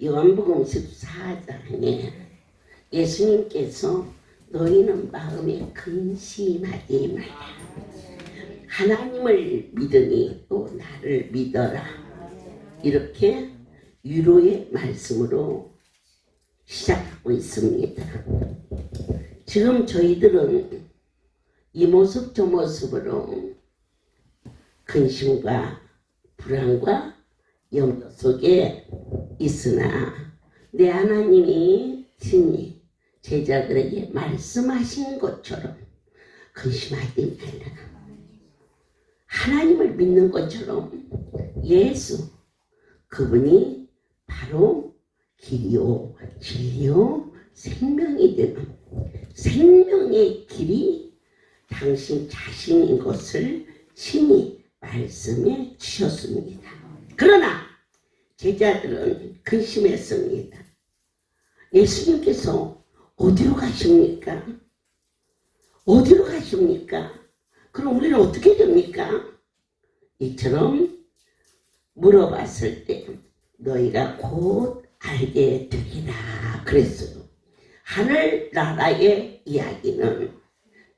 요한복음 14장에 예수님께서 너희는 마음에 근심하지 말라. 하나님을 믿으니 또 나를 믿어라. 이렇게 위로의 말씀으로 시작하고 있습니다. 지금 저희들은 이 모습 저 모습으로 근심과 불안과 염려 속에 있으나 내 하나님이 친히 제자들에게 말씀하신 것처럼 근심하지 말라. 하나님을 믿는 것처럼 예수 그분이 바로 길이요 진리요 생명이 되는 생명의 길이 당신 자신인 것을 친히 말씀해 주셨습니다. 그러나 제자들은 근심했습니다. 예수님께서 어디로 가십니까? 어디로 가십니까? 그럼 우리는 어떻게 됩니까? 이처럼 물어봤을 때 너희가 곧 알게 되리라 그랬어요. 하늘나라의 이야기는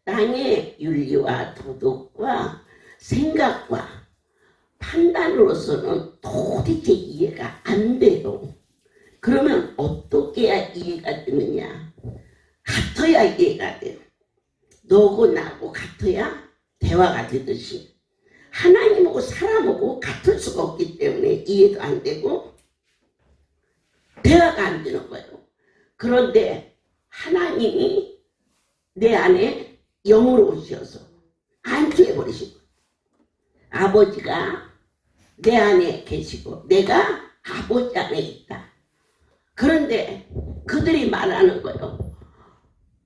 땅의 윤리와 도덕과 생각과 판단으로서는 도대체 이해가 안 돼요. 그러면 어떻게 해야 이해가 되느냐? 같아야 이해가 돼요. 너고 나고 같아야 대화가 되듯이 하나님하고 사람하고 같을 수가 없기 때문에 이해도 안 되고 대화가 안 되는 거예요. 그런데 하나님이 내 안에 영으로 오셔서 안주해 버리시고 아버지가 내 안에 계시고 내가 아버지 안에 있다. 그런데 그들이 말하는 거예요.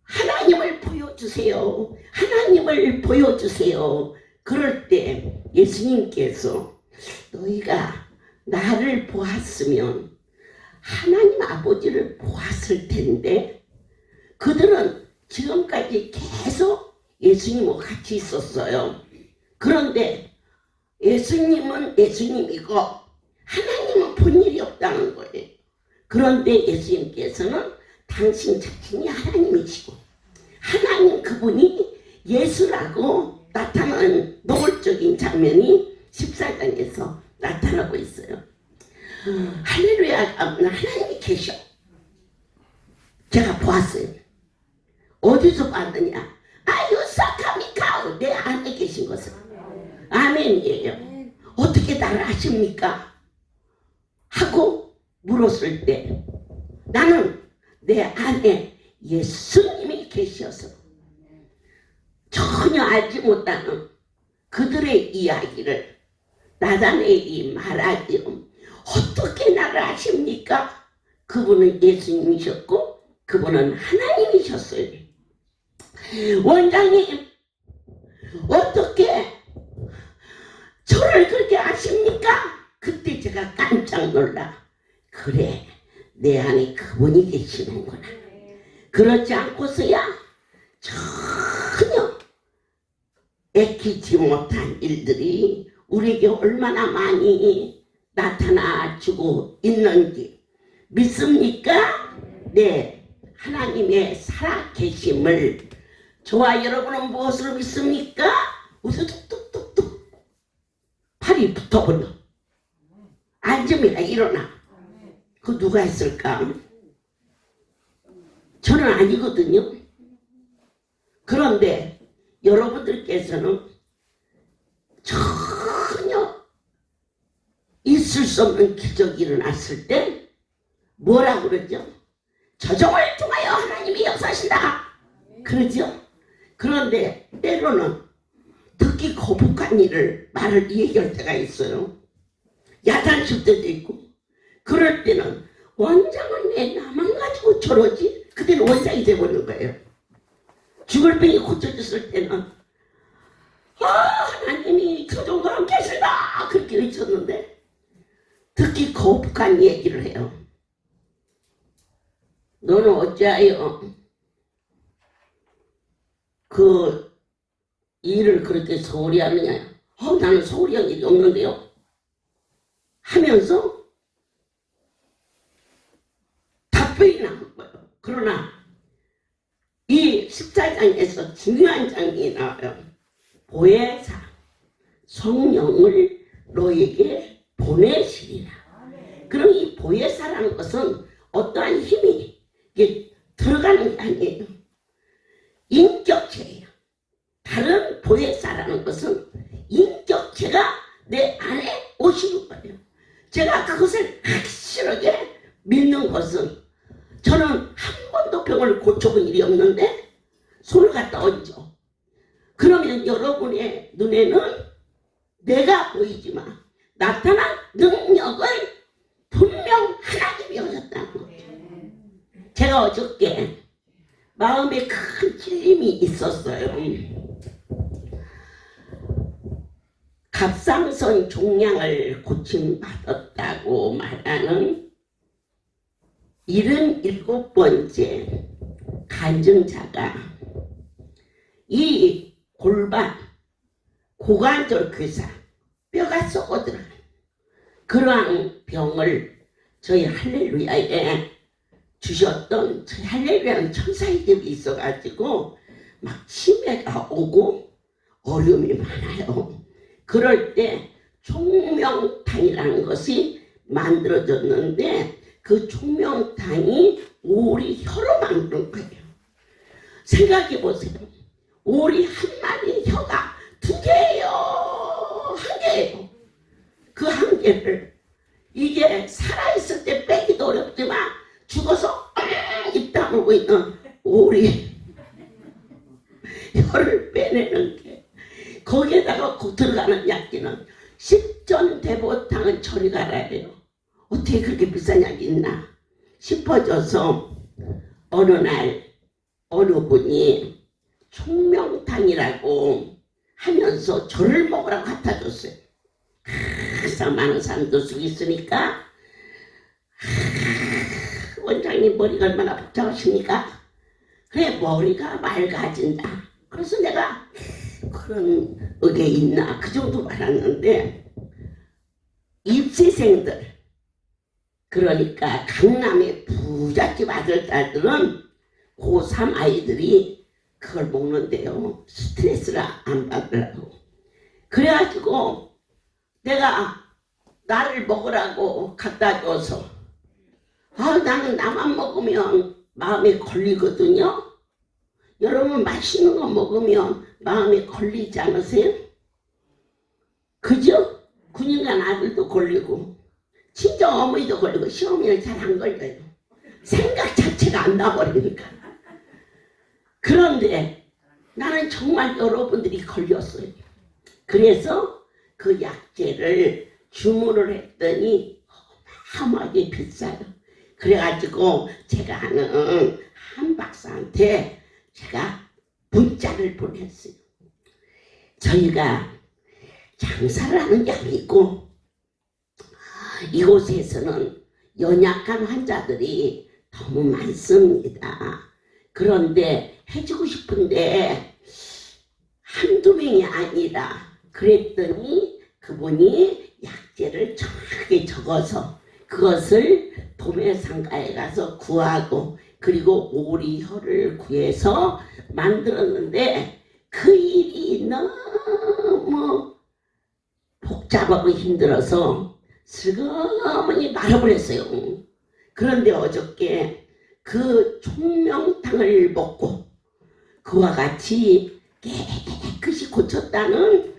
하나님을 보여주세요. 하나님을 보여주세요. 그럴 때 예수님께서 너희가 나를 보았으면 하나님 아버지를 보았을 텐데 그들은 지금까지 계속 예수님과 같이 있었어요. 그런데 예수님은 예수님이고 하나님은 본 일이 없다는 거예요. 그런데 예수님께서는 당신 자신이 하나님이시고 하나님 그분이 예수라고 나타나는 노골적인 장면이 14장에서 나타나고 있어요. 할렐루야. 하나님이 계셔. 제가 보았어요. 어디서 봤느냐? 유사카미카우 내 안에 계신 것을. 아멘이에요. 어떻게 나를 아십니까? 하고 물었을 때 나는 내 안에 예수님이 계셔서 전혀 알지 못하는 그들의 이야기를 나타내기 말하지요. 어떻게 나를 아십니까? 그분은 예수님이셨고 그분은 하나님이셨어요. 원장님 어떻게 저를 그렇게 아십니까? 그때 제가 깜짝 놀라. 그래 내 안에 그분이 계시는구나. 그렇지 않고서야 전혀 애키지 못한 일들이 우리에게 얼마나 많이 나타나주고 있는지 믿습니까? 네, 하나님의 살아계심을. 저와 여러분은 무엇으로 믿습니까? 우선 뚝뚝뚝뚝 팔이 붙어버려. 앉으면 일어나. 그 누가 했을까? 저는 아니거든요. 그런데 여러분들께서는 전혀 있을 수 없는 기적이 일어났을 때 뭐라고 그러죠? 저종을 통하여 하나님이 역사하신다 그러죠? 그런데 때로는 듣기 거북한 말을 얘기할 때가 있어요. 야단칠 때도 있고. 그럴 때는 원장은 왜 나만 가지고 저러지? 그때는 원장이 돼버리는 거예요. 죽을 병이 고쳐졌을 때는 하나님이 저 정도로 계시다 그렇게 외쳤는데 듣기 거북한 얘기를 해요. 너는 어찌하여 그 일을 그렇게 소홀히 하느냐? 나는 소홀히 한 일이 없는데요. 하면서 거의 남은 거예요. 그러나 이 14장에서 중요한 장이 나와요. 보혜사 성령을 너에게 보내시리라. 그럼 이 보혜사라는 것은 어떠한 힘이 이게 들어가는 게 아니에요. 인격체예요. 다른 보혜사라는 것은 인격체가 내 안에 오시는 거예요. 제가 그것을 확실하게 믿는 것은 저는 한 번도 병을 고쳐본 일이 없는데 손을 갖다 얹어. 그러면 여러분의 눈에는 내가 보이지만 나타난 능력을 분명 하나님이 하셨다는 거죠. 제가 어저께 마음에 큰 찔림이 있었어요. 갑상선 종양을 고침받았다고 말하는 77번째 간증자가 이 골반, 고관절 괴사, 뼈가 썩어들어간 그러한 병을 저희 할렐루야에 주셨던 저희 할렐루야는 천사이들이 있어가지고 막 치매가 오고 어려움이 많아요. 그럴 때 총명탕이라는 것이 만들어졌는데 그 총명탕이 오리 혀로 만든 거예요. 생각해 보세요. 오리 한 마리 혀가 2개예요. 1개예요. 그 1개를 이게 살아있을 때 빼기도 어렵지만 죽어서 입 다물고 있는 오리 혀를 빼내는 게 거기에다가 들어가는 약기는 십전대보탕은 저리 가라 해요. 어떻게 그렇게 비싼 약이 있나 싶어져서 어느 날 어느 분이 총명탕이라고 하면서 저를 먹으라고 갖다 줬어요. 항상 많은 사람도 속에 있으니까 원장님 머리가 얼마나 복잡하십니까? 그래 머리가 맑아진다. 그래서 내가 그런 게 있나 그 정도 말았는데 입시생들 그러니까 강남의 부잣집 아들 딸들은 고3 아이들이 그걸 먹는데요. 스트레스를 안 받으라고. 그래가지고 내가 나를 먹으라고 갖다 줘서 나는 나만 먹으면 마음에 걸리거든요. 여러분 맛있는 거 먹으면 마음에 걸리지 않으세요? 그죠? 9년간 아들도 걸리고 친정 어머니도 걸리고 시어머니는 잘 안 걸려요. 생각 자체가 안 나버리니까. 그런데 나는 정말 여러분들이 걸렸어요. 그래서 그 약재를 주문을 했더니 어마어마하게 비싸요. 그래가지고 제가 아는 한 박사한테 제가 문자를 보냈어요. 저희가 장사를 하는 게 아니고 이곳에서는 연약한 환자들이 너무 많습니다. 그런데 해주고 싶은데 한두 명이 아니라 그랬더니 그분이 약재를 정확하게 적어서 그것을 도매상가에 가서 구하고 그리고 오리혀를 구해서 만들었는데 그 일이 너무 복잡하고 힘들어서 슬그머니 말아버렸어요. 그런데 어저께 그 총명탕을 먹고 그와 같이 깨끗이 고쳤다는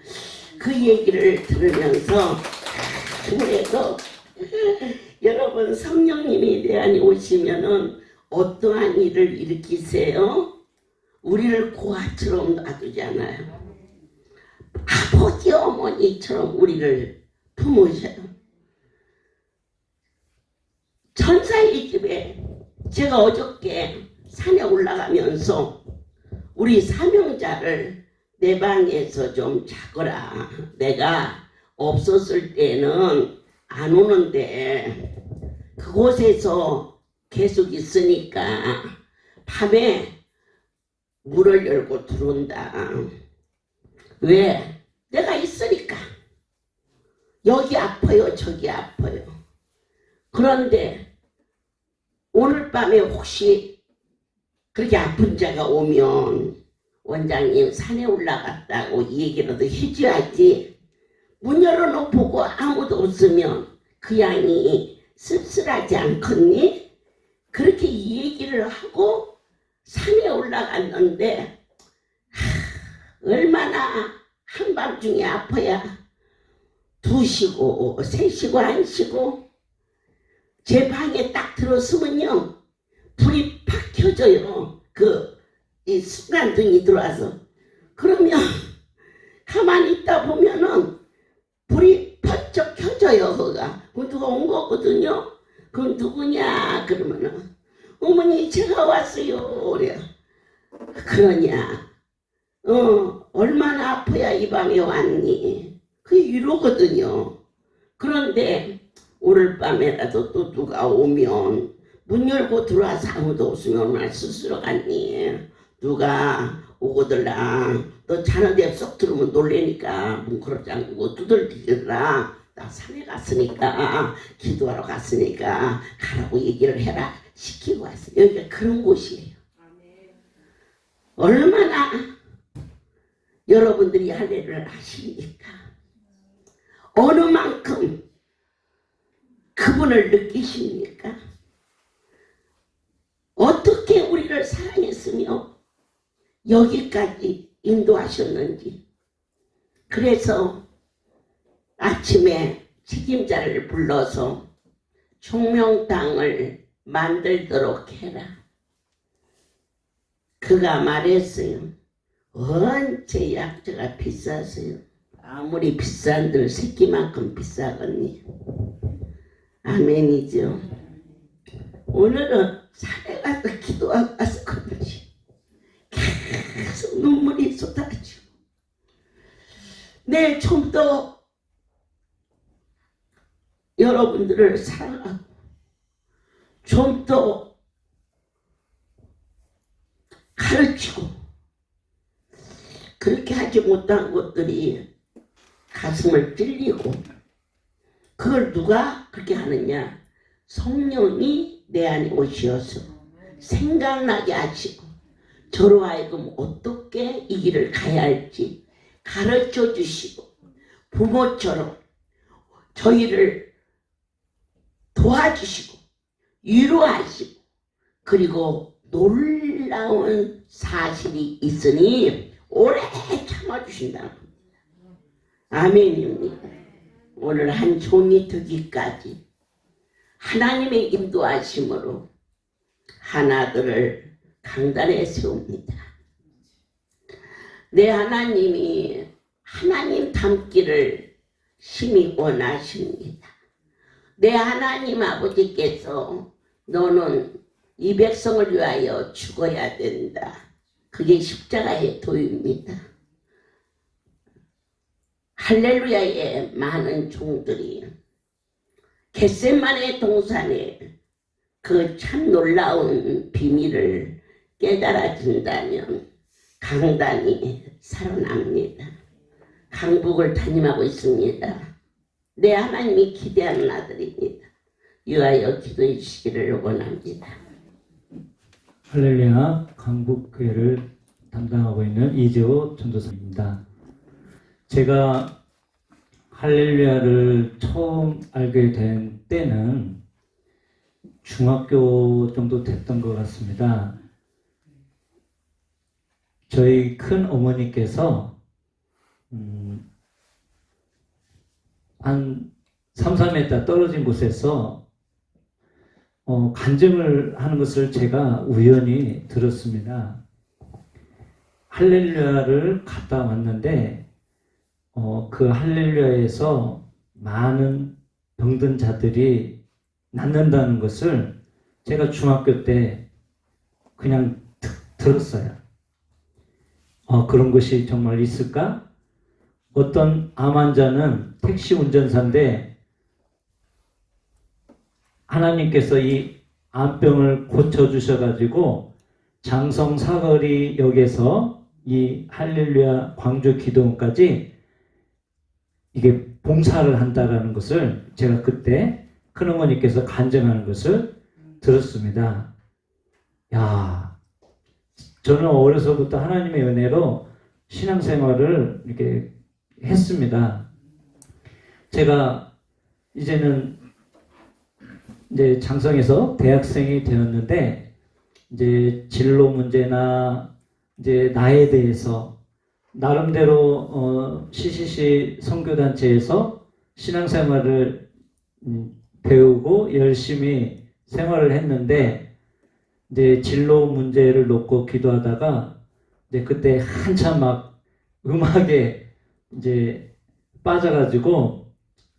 그 얘기를 들으면서 그래도 여러분 성령님이 내 안에 오시면은 어떠한 일을 일으키세요? 우리를 고아처럼 놔두잖아요. 아버지 어머니처럼 우리를 품으셔요. 천사의 집에 제가 어저께 산에 올라가면서 우리 사명자를 내 방에서 좀 자거라. 내가 없었을 때는 안 오는데 그곳에서 계속 있으니까 밤에 문을 열고 들어온다. 왜? 내가 있으니까. 여기 아파요, 저기 아파요. 그런데 오늘 밤에 혹시 그렇게 아픈 자가 오면 원장님 산에 올라갔다고 이 얘기라도 해줘야지. 문 열어놓고 아무도 없으면 그 양이 씁쓸하지 않겠니? 그렇게 이 얘기를 하고 산에 올라갔는데 얼마나 한밤중에 아파야 2시고 3시고 1시고 제 방에 딱 들어서면요 불이 팍 켜져요. 이 순간등이 들어와서. 그러면 가만히 있다 보면은 불이 번쩍 켜져요. 그거 누가 온 거거든요. 그건 누구냐 그러면은 어머니 제가 왔어요. 그래. 그러냐 얼마나 아파야 이 방에 왔니? 그게 이러거든요. 그런데 오늘 밤에라도 또 누가 오면 문 열고 들어와서 아무도 없으면 얼마나 쓸쓸하겠니? 누가 오거들라 너 자는 데 쏙 들으면 놀래니까 문 걸어 잠그고 두들기더라. 나 산에 갔으니까 기도하러 갔으니까 가라고 얘기를 해라 시키고 왔어요. 여기가 그런 곳이에요. 얼마나 여러분들이 할례를 하시니까 어느 만큼 그분을 느끼십니까? 어떻게 우리를 사랑했으며 여기까지 인도하셨는지. 그래서 아침에 책임자를 불러서 총명당을 만들도록 해라. 그가 말했어요. 언제 약재가 비쌌어요. 아무리 비싼들 새끼만큼 비싸겠니. 아멘이죠. 오늘은 산에 가서 기도하고 와서 그러지. 계속 눈물이 쏟아지고. 내일 좀 더 여러분들을 사랑하고 좀 더 가르치고 그렇게 하지 못한 것들이 가슴을 찔리고 그걸 누가 그렇게 하느냐? 성령이 내 안에 오시어서 생각나게 하시고 저로 하여금 어떻게 이 길을 가야 할지 가르쳐 주시고 부모처럼 저희를 도와주시고 위로하시고 그리고 놀라운 사실이 있으니 오래 참아주신다는 겁니다. 아멘입니다. 오늘 한 종이 되기까지 하나님의 인도하심으로 하나들을 강단에 세웁니다. 내 하나님이 하나님 닮기를 심히 원하십니다. 내 하나님 아버지께서 너는 이 백성을 위하여 죽어야 된다. 그게 십자가의 도입니다. 할렐루야의 많은 종들이 겟세마네 동산에 그 참 놀라운 비밀을 깨달아진다면 강단이 살아납니다. 강북을 담임하고 있습니다. 내 하나님이 기대하는 아들입니다. 유하여 기도해 주시기를 원합니다. 할렐루야 강북교회를 담당하고 있는 이재호 전도사입니다. 제가 할렐루야를 처음 알게 된 때는 중학교 정도 됐던 것 같습니다. 저희 큰 어머니께서 한 3, 4m 떨어진 곳에서 간증을 하는 것을 제가 우연히 들었습니다. 할렐루야를 갔다 왔는데 그 할렐루야에서 많은 병든 자들이 낫는다는 것을 제가 중학교 때 그냥 들었어요. 그런 것이 정말 있을까? 어떤 암 환자는 택시 운전사인데 하나님께서 이 암병을 고쳐주셔가지고 장성 사거리 역에서 이 할렐루야 광주 기도원까지 이게 봉사를 한다라는 것을 제가 그때 큰어머니께서 간증하는 것을 들었습니다. 야, 저는 어려서부터 하나님의 은혜로 신앙생활을 이렇게 했습니다. 제가 이제는 이제 장성에서 대학생이 되었는데, 이제 진로 문제나 이제 나에 대해서 나름대로 CCC 선교단체에서 신앙생활을 배우고 열심히 생활을 했는데, 이제 진로 문제를 놓고 기도하다가 이제 그때 한참 막 음악에 이제 빠져가지고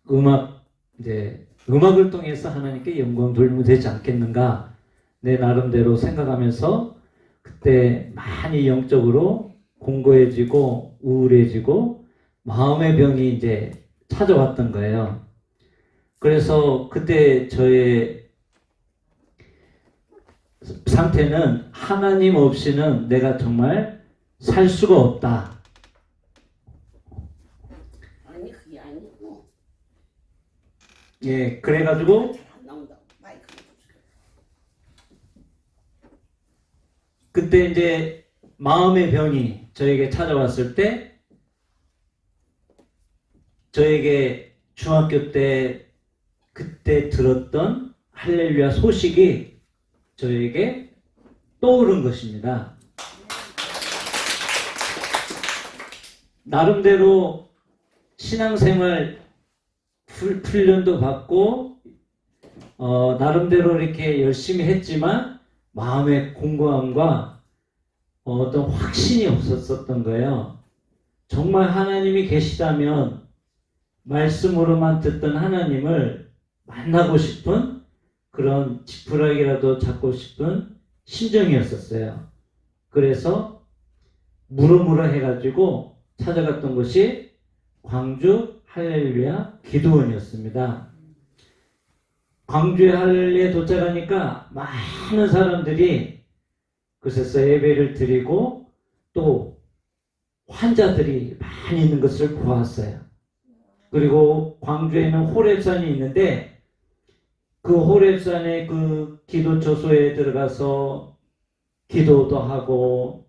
음악을 통해서 하나님께 영광 돌리면 되지 않겠는가 내 나름대로 생각하면서 그때 많이 영적으로 공고해지고 우울해지고 마음의 병이 이제 찾아왔던 거예요. 그래서 그때 저의 상태는 하나님 없이는 내가 정말 살 수가 없다. 아니 그게 아니고. 예, 그래가지고 안 나온다. 마이크. 그때 이제 마음의 병이 저에게 찾아왔을 때 저에게 중학교 때 그때 들었던 할렐루야 소식이 저에게 떠오른 것입니다. 나름대로 신앙생활 훈련도 받고 나름대로 이렇게 열심히 했지만 마음의 공고함과 어떤 확신이 없었던 거예요. 정말 하나님이 계시다면 말씀으로만 듣던 하나님을 만나고 싶은 그런 지푸라기라도 잡고 싶은 심정이었었어요. 그래서 물어물어 해가지고 찾아갔던 곳이 광주 할렐루야 기도원이었습니다. 광주의 할렐루야에 도착하니까 많은 사람들이 그래서 예배를 드리고 또 환자들이 많이 있는 것을 보았어요. 그리고 광주에는 호렙산이 있는데 그 호렙산의 그 기도 초소에 들어가서 기도도 하고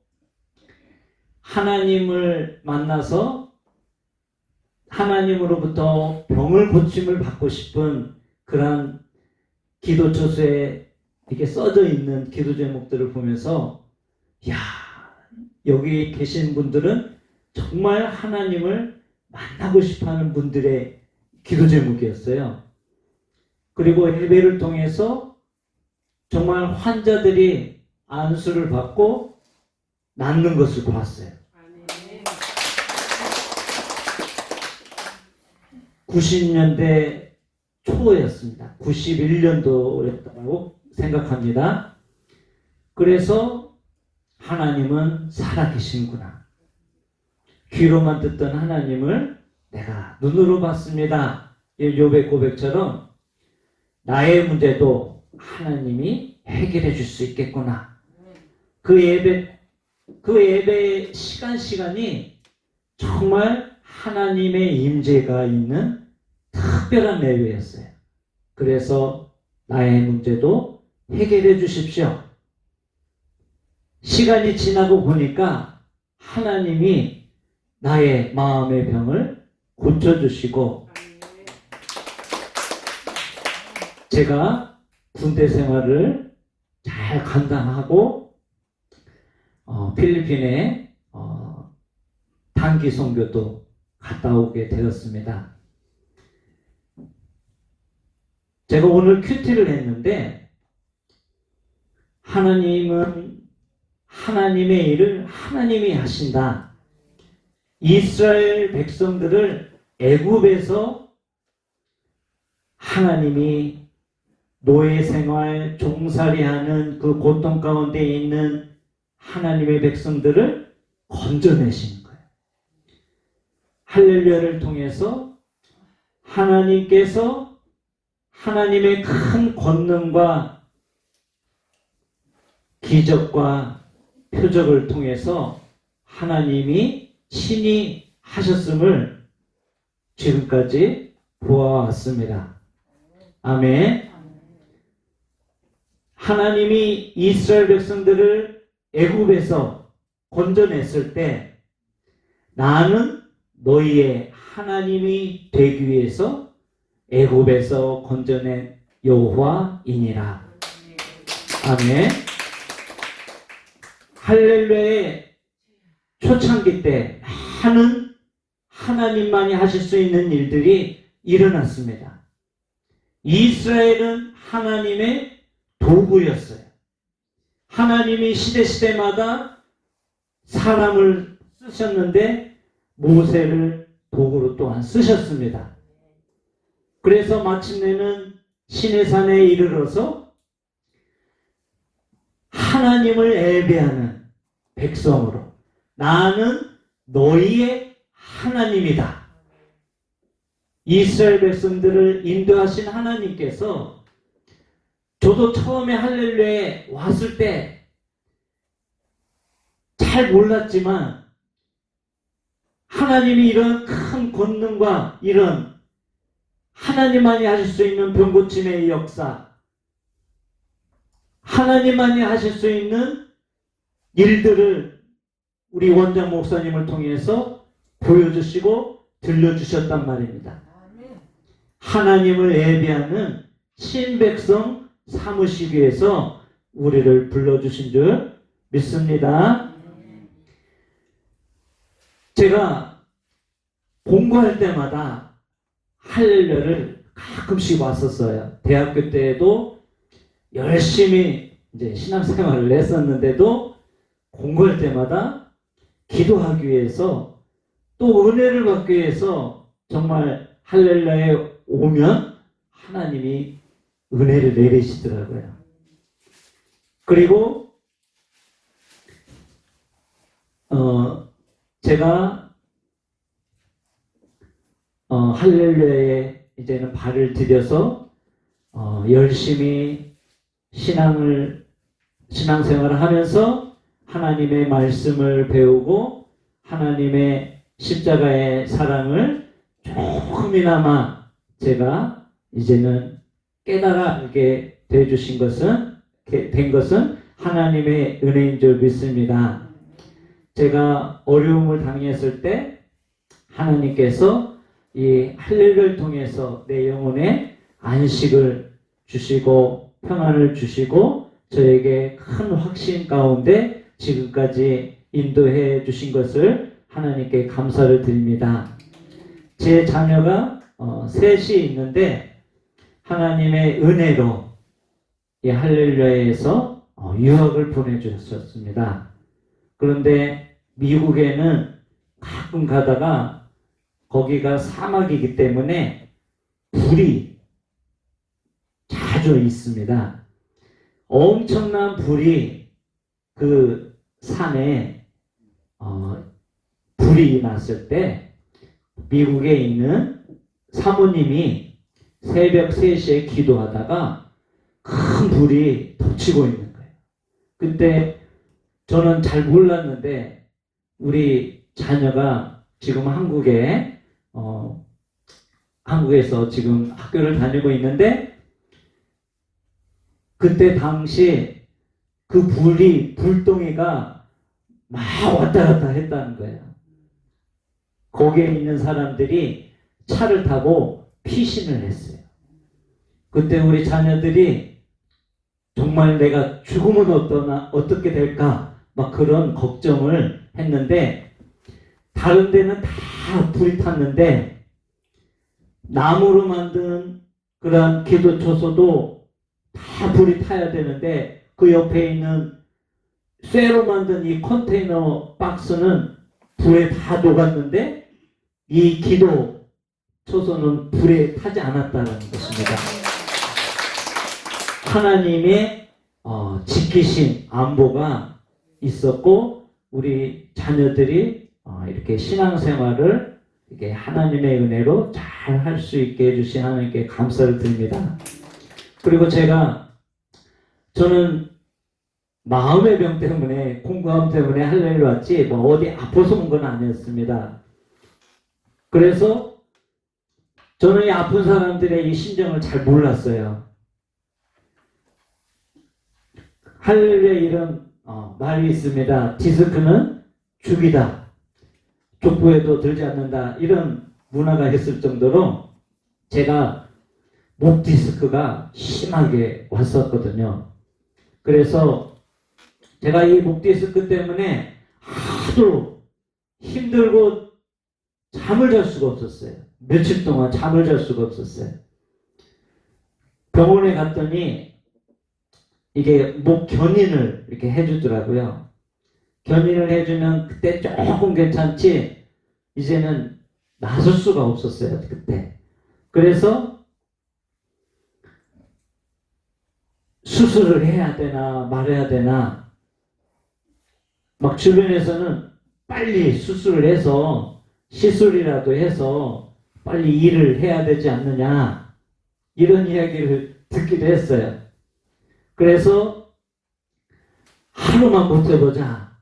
하나님을 만나서 하나님으로부터 병을 고침을 받고 싶은 그런 기도 초소에 이렇게 써져 있는 기도 제목들을 보면서 야, 여기 계신 분들은 정말 하나님을 만나고 싶어하는 분들의 기도 제목이었어요. 그리고 예배를 통해서 정말 환자들이 안수를 받고 낫는 것을 보았어요. 90년대 초였습니다. 91년도였다고 생각합니다. 그래서 하나님은 살아계신구나. 귀로만 듣던 하나님을 내가 눈으로 봤습니다. 욥의 고백처럼 나의 문제도 하나님이 해결해 줄 수 있겠구나. 그 예배 시간이 정말 하나님의 임재가 있는 특별한 예배였어요. 그래서 나의 문제도 해결해 주십시오. 시간이 지나고 보니까 하나님이 나의 마음의 병을 고쳐주시고 제가 군대 생활을 잘 감당하고 필리핀에 단기 선교도 갔다 오게 되었습니다. 제가 오늘 큐티를 했는데 하나님은 하나님의 일을 하나님이 하신다. 이스라엘 백성들을 애굽에서 하나님이 노예 생활, 종살이하는 그 고통 가운데 있는 하나님의 백성들을 건져내시는 거예요. 할렐루야를 통해서 하나님께서 하나님의 큰 권능과 기적과 표적을 통해서 하나님이 친히 하셨음을 지금까지 보아왔습니다. 아멘. 하나님이 이스라엘 백성들을 애굽에서 건져냈을 때 나는 너희의 하나님이 되기 위해서 애굽에서 건져낸 여호와이니라. 아멘. 할렐루야의 초창기 때 많은 하나님만이 하실 수 있는 일들이 일어났습니다. 이스라엘은 하나님의 도구였어요. 하나님이 시대마다 사람을 쓰셨는데 모세를 도구로 또한 쓰셨습니다. 그래서 마침내는 시내산에 이르러서 하나님을 예배하는 백성으로 나는 너희의 하나님이다. 이스라엘 백성들을 인도하신 하나님께서 저도 처음에 할렐루야에 왔을 때 잘 몰랐지만 하나님이 이런 큰 권능과 이런 하나님만이 하실 수 있는 병고침의 역사, 하나님만이 하실 수 있는 일들을 우리 원장 목사님을 통해서 보여주시고 들려주셨단 말입니다. 하나님을 예배하는 신백성 삼으시기 위해서 우리를 불러주신 줄 믿습니다. 제가 공부할 때마다 할렐루야를 가끔씩 왔었어요. 대학교 때에도 열심히 이제 신앙생활을 했었는데도 공부할 때마다 기도하기 위해서 또 은혜를 받기 위해서 정말 할렐루야에 오면 하나님이 은혜를 내리시더라고요. 그리고 제가 할렐루야에 이제는 발을 들여서 열심히 신앙생활을 하면서 하나님의 말씀을 배우고 하나님의 십자가의 사랑을 조금이나마 제가 이제는 깨달아 알게 된 것은 하나님의 은혜인 줄 믿습니다. 제가 어려움을 당했을 때 하나님께서 이 할렐루야를 통해서 내 영혼에 안식을 주시고 평안을 주시고 저에게 큰 확신 가운데 지금까지 인도해 주신 것을 하나님께 감사를 드립니다. 제 자녀가 셋이 있는데 하나님의 은혜로 이 할렐루야에서 유학을 보내주셨습니다. 그런데 미국에는 가끔 가다가 거기가 사막이기 때문에 불이 자주 있습니다. 엄청난 불이 그 산에 불이 났을 때 미국에 있는 사모님이 새벽 3시에 기도하다가 큰 불이 덮치고 있는 거예요. 그때 저는 잘 몰랐는데 우리 자녀가 지금 한국에서 지금 학교를 다니고 있는데 그때 당시 그 불덩이가 막 왔다 갔다 했다는 거예요. 거기에 있는 사람들이 차를 타고 피신을 했어요. 그때 우리 자녀들이 정말 내가 죽으면 어떻게 될까 막 그런 걱정을 했는데 다른 데는 다 불이 탔는데 나무로 만든 그런 기도 초소도 다 불이 타야 되는데 그 옆에 있는 쇠로 만든 이 컨테이너 박스는 불에 다 녹았는데 이 기도 초소는 불에 타지 않았다는 것입니다. 하나님의 지키신 안보가 있었고 우리 자녀들이 이렇게 신앙생활을 이렇게 하나님의 은혜로 잘 할 수 있게 해주신 하나님께 감사를 드립니다. 그리고 저는 마음의 병 때문에 공부함 때문에 할렐루야 왔지 뭐 어디 아파서 온 건 아니었습니다. 그래서 저는 이 아픈 사람들의 이 심정을 잘 몰랐어요. 할렐루야 이런 말이 있습니다. 디스크는 죽이다. 족부에도 들지 않는다. 이런 문화가 있을 정도로 제가 목 디스크가 심하게 왔었거든요. 그래서 제가 이 목 디스크 때문에 하도 힘들고 잠을 잘 수가 없었어요. 며칠 동안 잠을 잘 수가 없었어요. 병원에 갔더니 이게 목 견인을 이렇게 해주더라고요. 견인을 해주면 그때 조금 괜찮지 이제는 나설 수가 없었어요. 그때. 그래서 수술을 해야 되나 말해야 되나 막 주변에서는 빨리 수술을 해서 시술이라도 해서 빨리 일을 해야 되지 않느냐 이런 이야기를 듣기도 했어요. 그래서 하루만 버텨보자.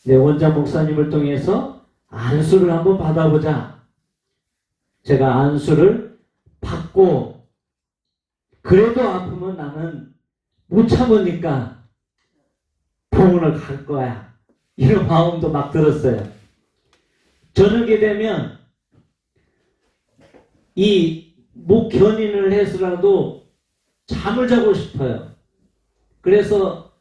내 원장 목사님을 통해서 안수를 한번 받아보자. 제가 안수를 받고 그래도 아프면 나는 못 참으니까 병원을 갈 거야. 이런 마음도 막 들었어요. 저녁이 되면 이 목 견인을 해서라도 잠을 자고 싶어요. 그래서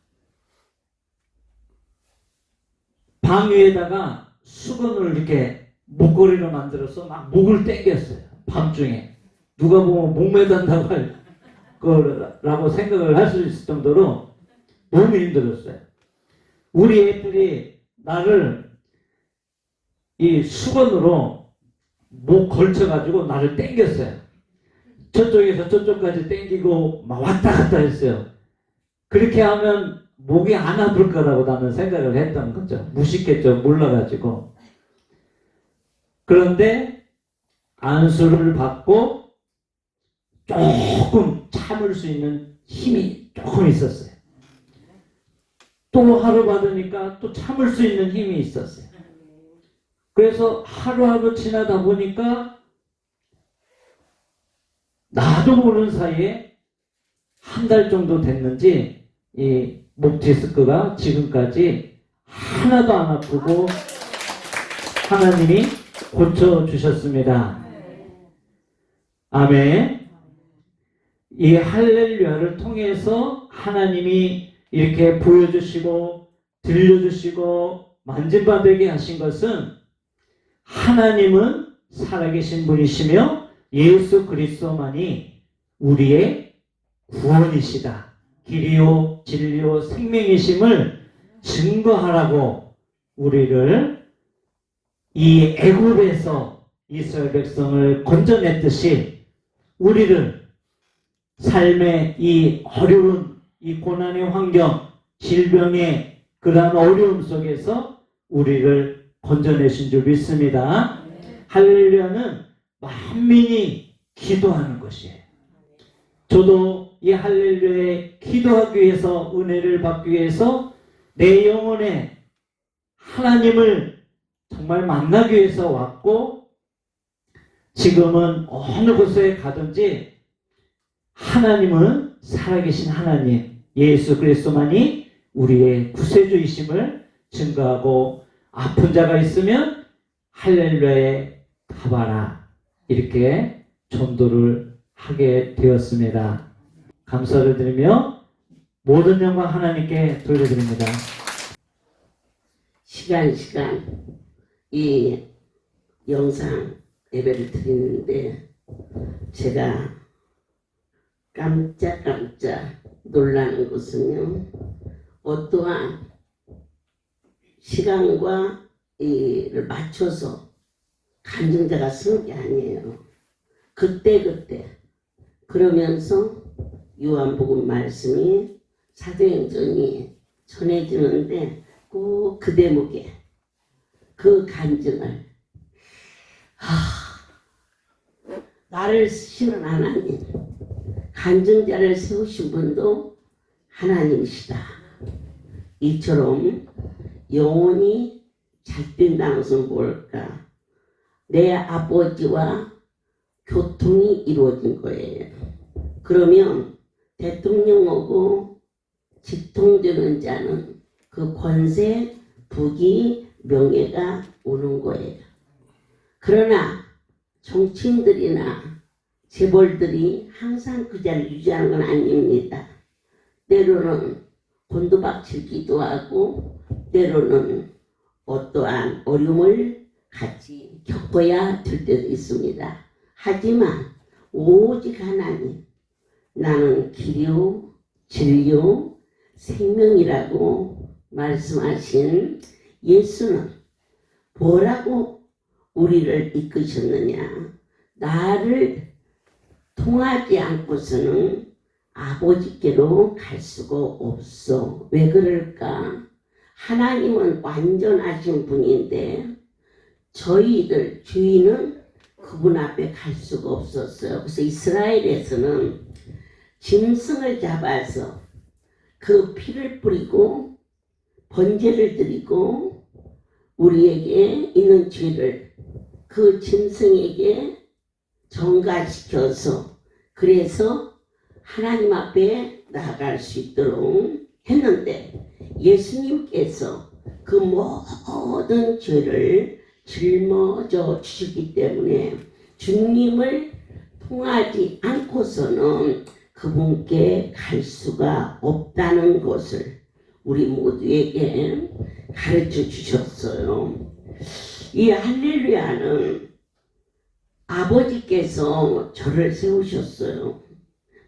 방 위에다가 수건을 이렇게 목걸이로 만들어서 막 목을 땡겼어요. 밤중에. 누가 보면 목 매단다고 할 거라고 생각을 할 수 있을 정도로 너무 힘들었어요. 우리 애들이 나를 이 수건으로 목 걸쳐가지고 나를 땡겼어요. 저쪽에서 저쪽까지 땡기고 막 왔다 갔다 했어요. 그렇게 하면 목이 안 아플 거라고 나는 생각을 했던 거죠. 무식했죠. 몰라가지고. 그런데 안수를 받고 조금 참을 수 있는 힘이 조금 있었어요. 또 하루 받으니까 또 참을 수 있는 힘이 있었어요. 그래서 하루하루 지나다 보니까 나도 모르는 사이에 한 달 정도 됐는지 이 목 디스크가 지금까지 하나도 안 아프고 하나님이 고쳐주셨습니다. 아멘. 이 할렐루야를 통해서 하나님이 이렇게 보여주시고 들려주시고 만진받게 하신 것은 하나님은 살아계신 분이시며 예수 그리스도만이 우리의 구원이시다. 길이요 진리요 생명이심을 증거하라고 우리를 이 애굽에서 이스라엘 백성을 건져냈듯이 우리를 삶의 이 어려운 이 고난의 환경, 질병의 그러한 어려움 속에서 우리를 건져내신 줄 믿습니다. 할렐루야는 만민이 기도하는 것이에요. 저도 이 할렐루야에 기도하기 위해서 은혜를 받기 위해서 내 영혼에 하나님을 정말 만나기 위해서 왔고 지금은 어느 곳에 가든지 하나님은 살아계신 하나님 예수 그리스도만이 우리의 구세주이심을 증거하고 아픈 자가 있으면 할렐루야에 가봐라 이렇게 전도를 하게 되었습니다. 감사를 드리며 모든 영광 하나님께 돌려드립니다. 시간 이 영상 예배를 드리는데 제가 깜짝 놀라는 것은요, 어떠한 시간과 이를 맞춰서 간증자가 쓰는 게 아니에요. 그때 그러면서 요한복음 말씀이 사도행전이 전해지는데 꼭 그 대목에 그 간증을 나를 쓰시는 하나님, 간증자를 세우신 분도 하나님이시다. 이처럼 영혼이 잘된다는 것은 뭘까? 내 아버지와 교통이 이루어진 거예요. 그러면 대통령하고 직통되는 자는 그 권세, 부귀, 명예가 오는 거예요. 그러나 정치인들이나 재벌들이 항상 그 자리를 유지하는 건 아닙니다. 때로는 곤두박질기도 하고 때로는 어떠한 어려움을 같이 겪어야 될 때도 있습니다. 하지만 오직 하나님, 나는 길이요 진리요 생명이라고 말씀하신 예수는 뭐라고 우리를 이끄셨느냐? 나를 통하지 않고서는 아버지께로 갈 수가 없어. 왜 그럴까? 하나님은 완전하신 분인데 저희들 주인은 그분 앞에 갈 수가 없었어요. 그래서 이스라엘에서는 짐승을 잡아서 그 피를 뿌리고 번제를 드리고 우리에게 있는 죄를 그 짐승에게 전가시켜서 그래서 하나님 앞에 나아갈 수 있도록 했는데 예수님께서 그 모든 죄를 짊어져 주셨기 때문에 주님을 통하지 않고서는 그분께 갈 수가 없다는 것을 우리 모두에게 가르쳐 주셨어요. 이 할렐루야는 아버지께서 저를 세우셨어요.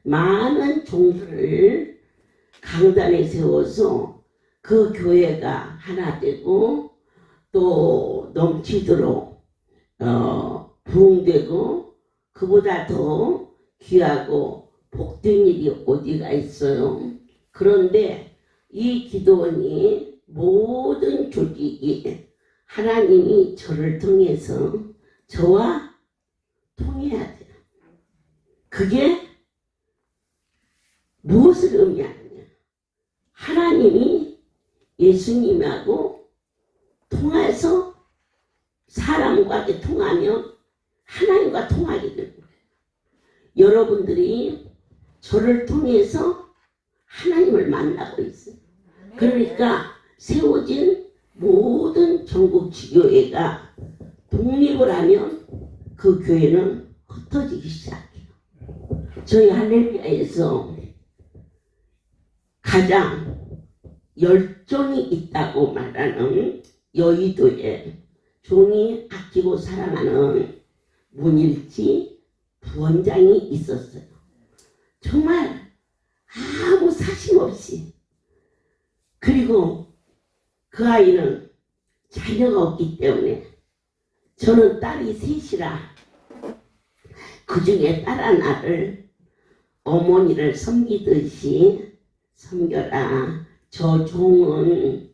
많은 종들을 강단에 세워서 그 교회가 하나 되고 또 넘치도록 부흥되고 그보다 더 귀하고 복된 일이 어디가 있어요. 그런데 이 기도원이 모든 조직이 하나님이 저를 통해서 저와 통해야 돼요. 그게 무엇을 의미하느냐? 하나님이 예수님하고 통해서 사람과 통하면 하나님과 통하게 되는 거예요. 여러분들이 저를 통해서 하나님을 만나고 있어요. 그러니까 세워진 모든 전국 지교회가 독립을 하면 그 교회는 흩어지기 시작해요. 저희 할렐루야에서 가장 열정이 있다고 말하는 여의도에 종이 아끼고 사랑하는 문일지 부원장이 있었어요. 정말 아무 사심 없이. 그리고 그 아이는 자녀가 없기 때문에 저는 딸이 셋이라 그 중에 딸 하나를 어머니를 섬기듯이 섬겨라. 저 종은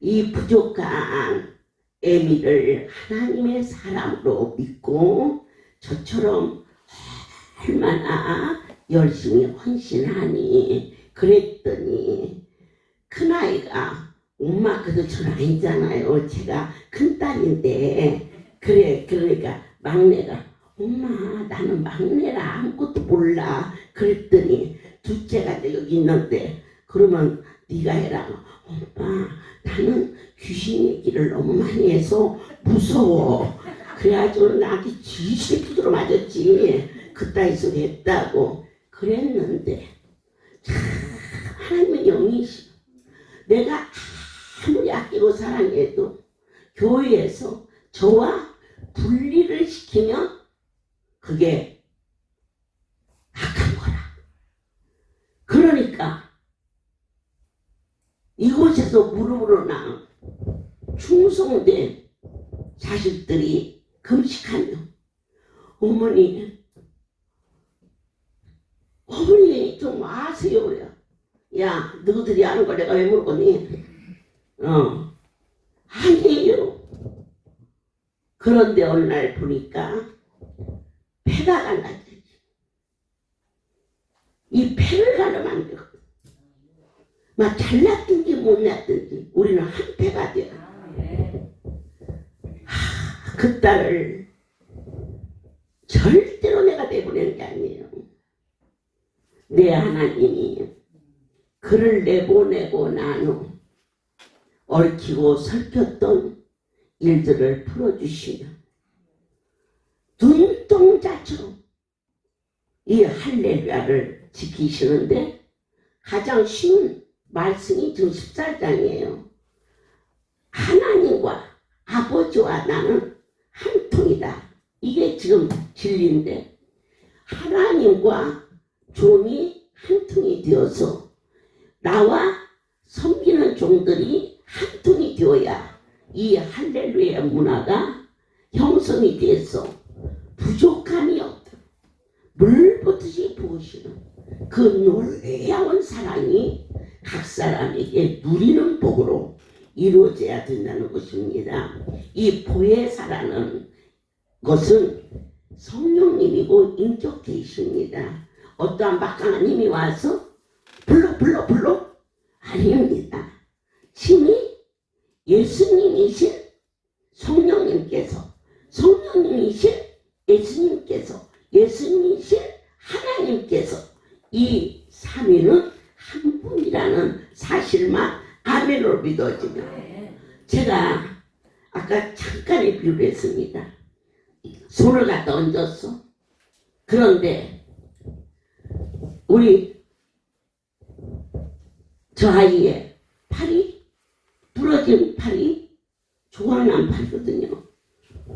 이 부족한 애미를 하나님의 사람으로 믿고 저처럼 얼마나 열심히 헌신하니 그랬더니 큰아이가 엄마 그래도 전 아니잖아요. 제가 큰딸인데 그래 그러니까 막내가 엄마 나는 막내라 아무것도 몰라 그랬더니 둘째가 여기 있는데 그러면 네가 해라. 엄마 나는 귀신 얘기를 너무 많이 해서 무서워. 그래가지고 나한테 쥐새끼들로 맞았지. 그따위 소리 했다고 그랬는데 참 하나님은 영이시오. 내가 아무리 아끼고 사랑해도 교회에서 저와 분리를 시키면 그게 악한 거라. 그러니까 이곳에서 무릎으로 나 충성된 자식들이 금식하면 어머니 좀 아세요. 그래요. 야 너희들이 아는 걸 내가 왜 물어보니 아니에요. 그런데 어느 날 보니까 패가 갈라졌지. 이 패를 가르면 안 되거든. 막 잘났든지 못났든지 우리는 한 패가 돼요. 그 딸을 절대로 내가 내보내는 게 아니에요. 내 하나님이 그를 내보내고 난 후 얽히고 설켰던 일들을 풀어주시며 눈동자처럼 이 할렐루야를 지키시는데 가장 쉬운 말씀이 지금 14장이에요. 하나님과 아버지와 나는 한 통이다. 이게 지금 진리인데 하나님과 종이 한 통이 되어서 나와 섬기는 종들이 한 통이 되어야 이 할렐루야 문화가 형성이 돼서 부족함이 없다. 물 붓듯이 부으시는 그 놀라운 사랑이 각 사람에게 누리는 복으로 이루어져야 된다는 것입니다. 이 보혜사라는 것은 성령님이고 인격계이십니다. 어떠한 막강한 힘이 와서 불러 아닙니다. 신이 예수님이신 성령님께서 성령님이신 예수님께서 예수님이신 하나님께서 이 삼위는 한 분이라는 사실만 아멘으로 믿어지면 제가 아까 잠깐의 비유를 했습니다. 손을 갖다 얹었어. 그런데 우리 저 아이의 팔이 부러진 팔이 조각난 팔이거든요.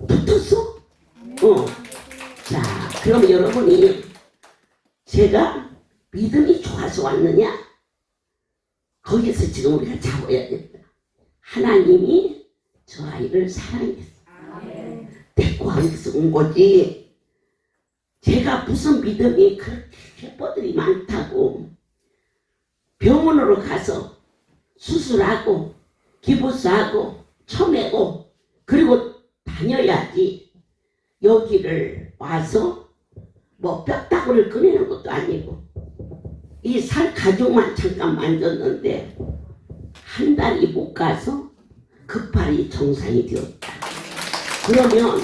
붙었어? 자, 그럼 여러분이 제가 믿음이 좋아서 왔느냐? 거기서 지금 우리가 잡아야겠다. 하나님이 저 아이를 사랑했어. 데리고 하면서 온 거지. 제가 무슨 믿음이 그렇게 뻗들이 많다고 병원으로 가서 수술하고 기부스하고 쳐매고 그리고 다녀야지. 여기를 와서 뭐 뼈다구를 꺼내는 것도 아니고 이 살 가죽만 잠깐 만졌는데 한 달이 못 가서 그 팔이 정상이 되었다. 그러면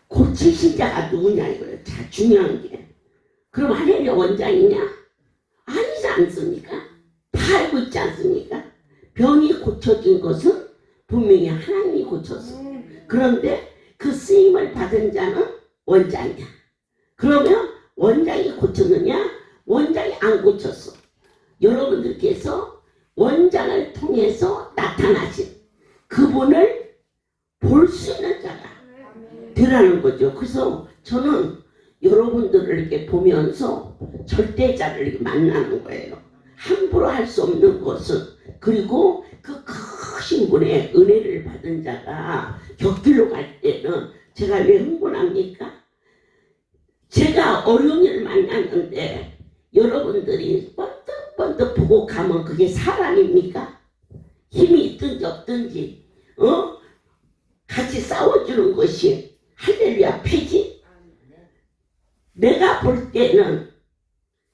고치신 자가 누구냐 이거예요. 자, 중요한 게. 그럼 할렐루야 원장이냐? 아니지 않습니까? 다 알고 있지 않습니까? 병이 고쳐진 것은 분명히 하나님이 고쳤어. 그런데 그 쓰임을 받은 자는 원장이야. 그러면 원장이 고쳤느냐? 원장이 안 고쳤어. 여러분들께서 원장을 통해서 나타나신 그분을 볼 수 있는 자가 되라는 거죠. 그래서 저는 여러분들을 이렇게 보면서 절대자를 이렇게 만나는 거예요. 함부로 할 수 없는 것은 그리고 그 크신 분의 은혜를 받은 자가 곁길로 갈 때는 제가 왜 흥분합니까? 제가 어려운 일을 만났는데 여러분들이 번뜩번뜩 보고 가면 그게 사랑입니까? 힘이 있든지 없든지 같이 싸워주는 것이 할렐루야 폐지? 내가 볼 때는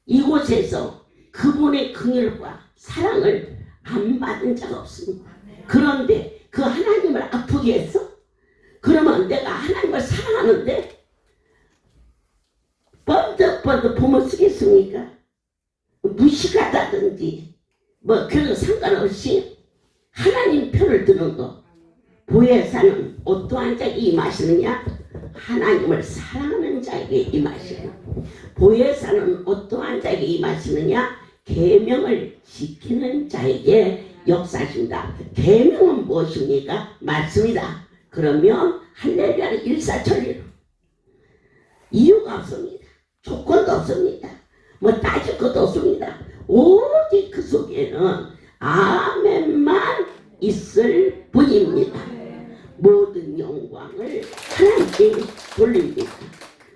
이곳에서 그분의 긍휼과 사랑을 안 받은 자가 없습니다. 그런데 그 하나님을 아프게 했어? 그러면 내가 하나님을 사랑하는데 번뜩번뜩 보면 쓰겠습니까? 무식하다든지 뭐 그런 거 상관없이 하나님 편을 드는 거. 보혜사는 어떠한 자에게 임하시느냐? 하나님을 사랑하는 자에게 임하시는. 보혜사는 어떠한 자에게 임하시느냐? 계명을 지키는 자에게 역사하신다. 계명은 무엇입니까? 말씀이다. 그러면 할렐루야는 일사천리로 이유가 없습니다. 조건도 없습니다. 뭐 따질 것도 없습니다. 오직 그 속에는 아멘만 있을 뿐입니다. 모든 영광을 하나님께 돌립니다.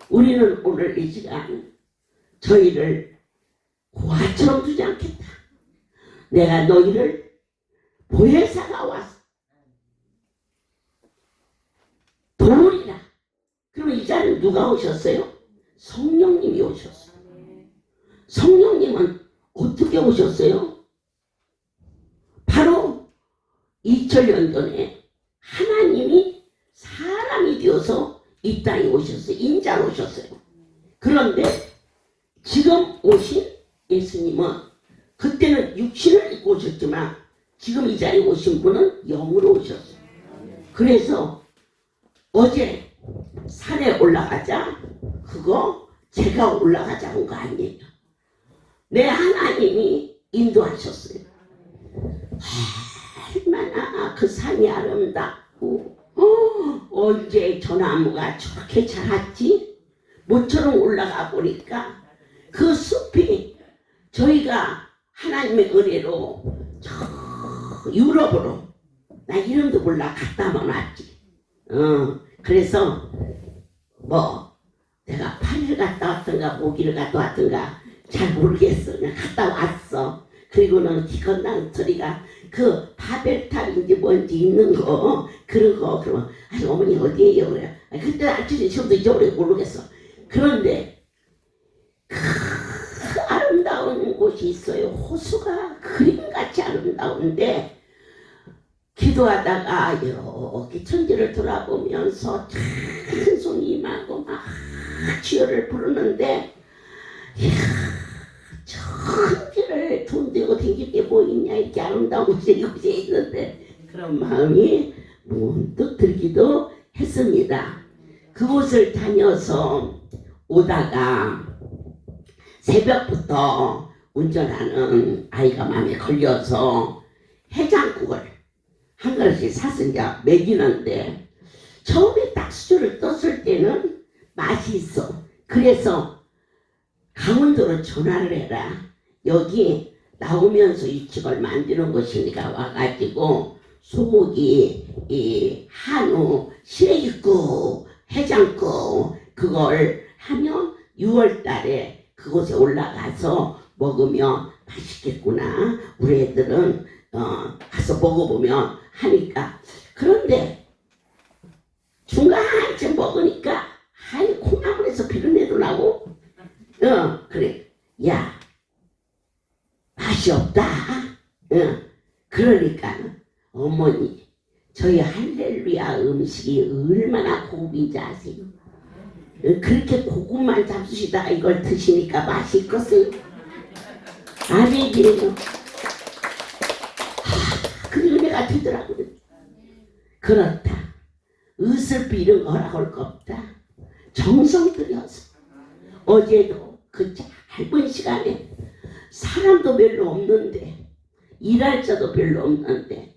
우리는 오늘 이 시간 저희를 고아처럼 두지 않겠다. 내가 너희를 보혜사가 와서 도우리라. 그러면 이 자리에 누가 오셨어요? 성령님이 오셨어요. 성령님은 어떻게 오셨어요? 바로 2000년 전에 하나님이 사람이 되어서 이 땅에 오셨어요. 인자로 오셨어요. 그런데 지금 오신 예수님은 그때는 육신을 입고 오셨지만 지금 이 자리에 오신 분은 영으로 오셨어요. 그래서 어제 산에 올라가자 그거 제가 올라가자 한 거 아니에요. 내 하나님이 인도하셨어요. 얼마나 그 산이 아름답고 언제 저 나무가 저렇게 자랐지? 모처럼 올라가 보니까 그 숲이 저희가 하나님의 은혜로 저 유럽으로 나 이름도 몰라 갔다만 왔지. 그래서 뭐 내가 8일 갔다 왔던가 5일 갔다 왔던가 잘 모르겠어. 그냥 갔다 왔어. 그리고는 기껏난 소리가 그 바벨탑인지 뭔지 있는 거 그런 거 그러면 아니 어머니 어디에요 그래. 그때 아침에 지금도 잊어버려 모르겠어. 그런데 그 아름다운 곳이 있어요. 호수가 그림같이 아름다운데 기도하다가 이렇게 천지를 돌아보면서 큰 손이 임하고 막 주여를 부르는데 이야 천지를 돈 대고 댕길 게 뭐 있냐 이렇게 아름다운 곳에 이곳에 있는데 그런 마음이 문득 들기도 했습니다. 그곳을 다녀서 오다가 새벽부터 운전하는 아이가 마음에 걸려서 해장국을 한 그릇씩 사서 이제 먹이는데 처음에 딱 수저를 떴을 때는 맛이 있어. 그래서 강원도로 전화를 해라. 여기 나오면서 이 집을 만드는 곳이니까 와가지고 소고기, 이 한우, 시래기국, 해장국 그걸 하면 6월 달에 그곳에 올라가서 먹으면 맛있겠구나. 우리 애들은 가서 먹어보면 하니까. 그런데 중간쯤 먹으니까 하이 콩나물에서 비린내도 나고 그래 야 맛이 없다. 그러니까 어머니 저희 할렐루야 음식이 얼마나 고급인지 아세요? 그렇게 고급만 잡수시다가 이걸 드시니까 맛이 있겠어요? 아멘이에요. 그 은혜가 되더라고요. 그렇다. 의슬피 이런 거 허락할 거 없다. 정성 들여서 어제도 그 짧은 시간에 사람도 별로 없는데 일할 자도 별로 없는데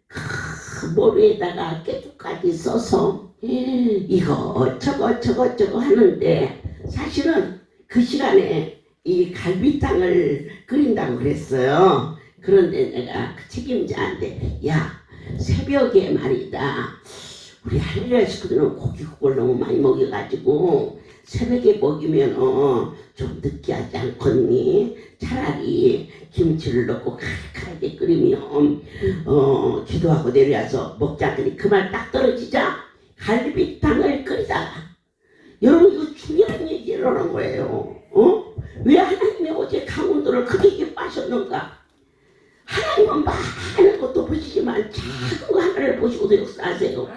그 모래에다가 깨죽까지 써서 이거 저거 하는데 사실은 그 시간에 이 갈비탕을 끓인다고 그랬어요. 그런데 내가 그 책임자한테 야 새벽에 말이다 우리 할렐루야 식구들은 고기국을 너무 많이 먹여가지고 새벽에 먹이면 좀 느끼하지 않겠니? 차라리 김치를 넣고 칼칼하게 끓이면 기도하고 내려와서 먹자. 하더니 그 말 딱 떨어지자 갈비탕을 끓이다가 여러분 이거 중요한 얘기를 하는 거예요. 왜 하나님이 어제 강원도를 그렇게 기뻐하셨는가? 하나님은 많은 것도 보시지만 작은 거 하나를 보시고도 역사하세요.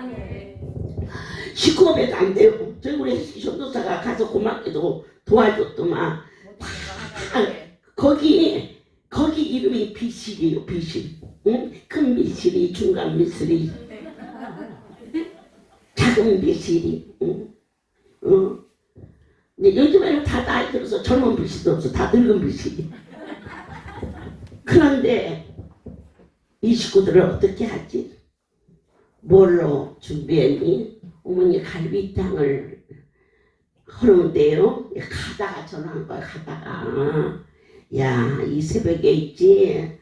시끄럽해도 안 돼요. 저희 우리 전도사가 가서 고맙게도 도와줬더만 거기 이름이 비실이에요. 비실. 응? 큰 비실이 중간 비실이 작은 비실이. 응? 근데 요즘에는 다 나이 들어서 젊은 비실도 없어. 다 늙은 비실이. 그런데 이 식구들을 어떻게 하지? 뭘로 준비했니? 어머니 갈비탕을 하는데요. 가다가 전화한 거야. 가다가 야 이 새벽에 있지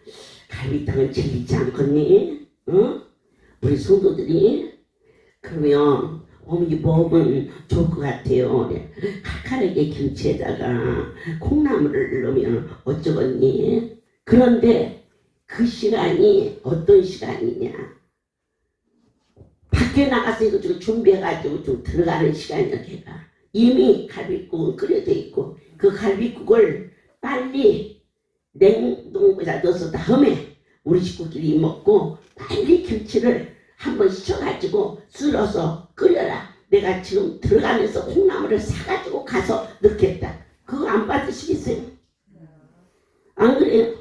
갈비탕을 즐기지 않겠니? 우리 성도들이 그러면 어머니 먹으면 좋을 것 같아요. 칼칼하게 김치에다가 콩나물을 넣으면 어쩌겠니? 그런데 그 시간이 어떤 시간이냐? 밖에 나가서 이거 좀 준비해가지고 좀 들어가는 시간이야. 걔가 이미 갈비국은 끓여져 있고 그 갈비국을 빨리 냉동고에다 넣어서 다음에 우리 식구끼리 먹고 빨리 김치를 한번 씻어가지고 쓸어서 끓여라. 내가 지금 들어가면서 콩나물을 사가지고 가서 넣겠다. 그거 안 받으시겠어요? 안 그래요?